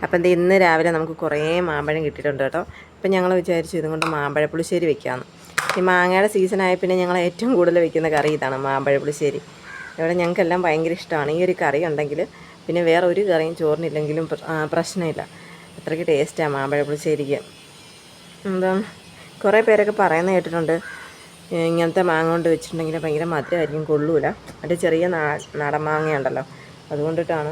അപ്പം എന്താ ഇന്ന് രാവിലെ നമുക്ക് കുറേ മാമ്പഴം കിട്ടിയിട്ടുണ്ട് കേട്ടോ. അപ്പം ഞങ്ങൾ വിചാരിച്ചു ഇതും കൊണ്ട് മാമ്പഴ പുളിശ്ശേരി വെക്കാമെന്ന്. ഈ മാങ്ങയുടെ സീസണായ പിന്നെ ഞങ്ങൾ ഏറ്റവും കൂടുതൽ വെക്കുന്ന കറി ഇതാണ്, മാമ്പഴ പുളിശ്ശേരി. ഇവിടെ ഞങ്ങൾക്കെല്ലാം ഭയങ്കര ഇഷ്ടമാണ്. ഈ ഒരു കറി ഉണ്ടെങ്കിൽ പിന്നെ വേറെ ഒരു കറിയും ചോറിനില്ലെങ്കിലും പ്രശ്നമില്ല. അത്രയ്ക്ക് ടേസ്റ്റാണ് മാമ്പഴ പുളിശ്ശേരിക്ക്. എന്താ കുറേ പേരൊക്കെ പറയുന്നത് കേട്ടിട്ടുണ്ട്, ഇങ്ങനത്തെ മാങ്ങ കൊണ്ട് വെച്ചിട്ടുണ്ടെങ്കിൽ ഭയങ്കര മധുരമായിരിക്കും, കൊള്ളൂല. മറ്റേ ചെറിയ നാടൻ മാങ്ങയുണ്ടല്ലോ, അതുകൊണ്ടിട്ടാണ്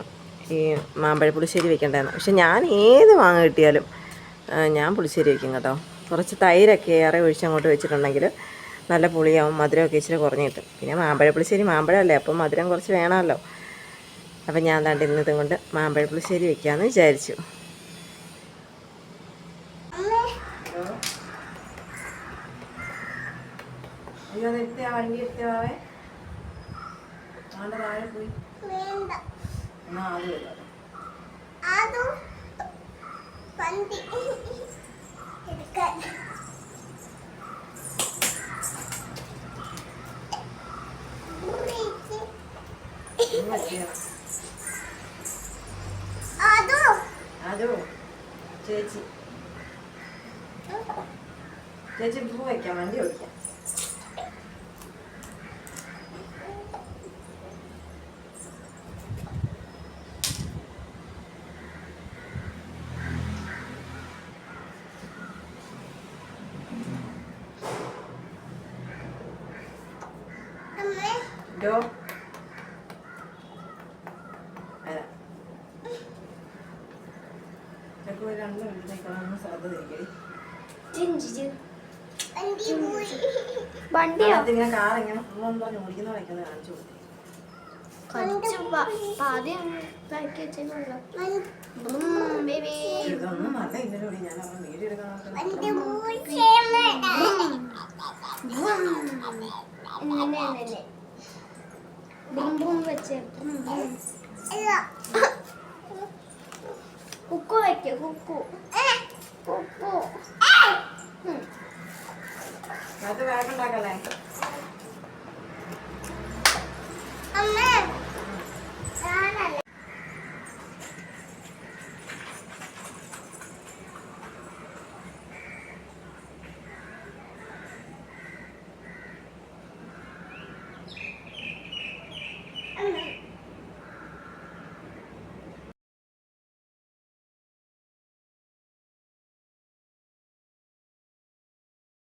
ഈ മാമ്പഴ പുളിശ്ശേരി വെക്കേണ്ടതെന്ന്. പക്ഷെ ഞാൻ ഏത് മാങ്ങ കിട്ടിയാലും ഞാൻ പുളിശ്ശേരി വയ്ക്കും കേട്ടോ. കുറച്ച് തൈരൊക്കെ ഏറെ ഒഴിച്ചങ്ങോട്ട് വെച്ചിട്ടുണ്ടെങ്കിൽ നല്ല പുളിയാവും, മധുരമൊക്കെ ഇച്ചിരി കുറഞ്ഞ് കിട്ടും. പിന്നെ മാമ്പഴ പുളിശ്ശേരി മാമ്പഴമല്ലേ, അപ്പം മധുരം കുറച്ച് വേണമല്ലോ. അപ്പം ഞാൻ ദാണ്ട് ഇന്നതും കൊണ്ട് മാമ്പഴ പുളിശ്ശേരി വെക്കാമെന്ന് വിചാരിച്ചു. അയ്യോ നിർത്തിയാ വണ്ടി എടുത്താവേ, ആണ്ട് താഴെ പോയി എന്നാ അത് വരും. അതോ ചേച്ചി ചേച്ചി പൂ വയ്ക്കാം, വണ്ടി ഓടിക്കാം. ഇങ്ങനെ കാറിങ്ങനെ പറഞ്ഞു ഓടിക്കുന്ന വയ്ക്കുന്ന കാണിച്ചു കൊടുത്തു. ഇതൊന്നും നല്ല ഇന്നലോടി ഞാൻ അവരുടെ വീഡിയോ എടുക്കാൻ കുക്കു വെക്ക കുക്കു അത് വേഗം ഉണ്ടാക്കല്ലേ.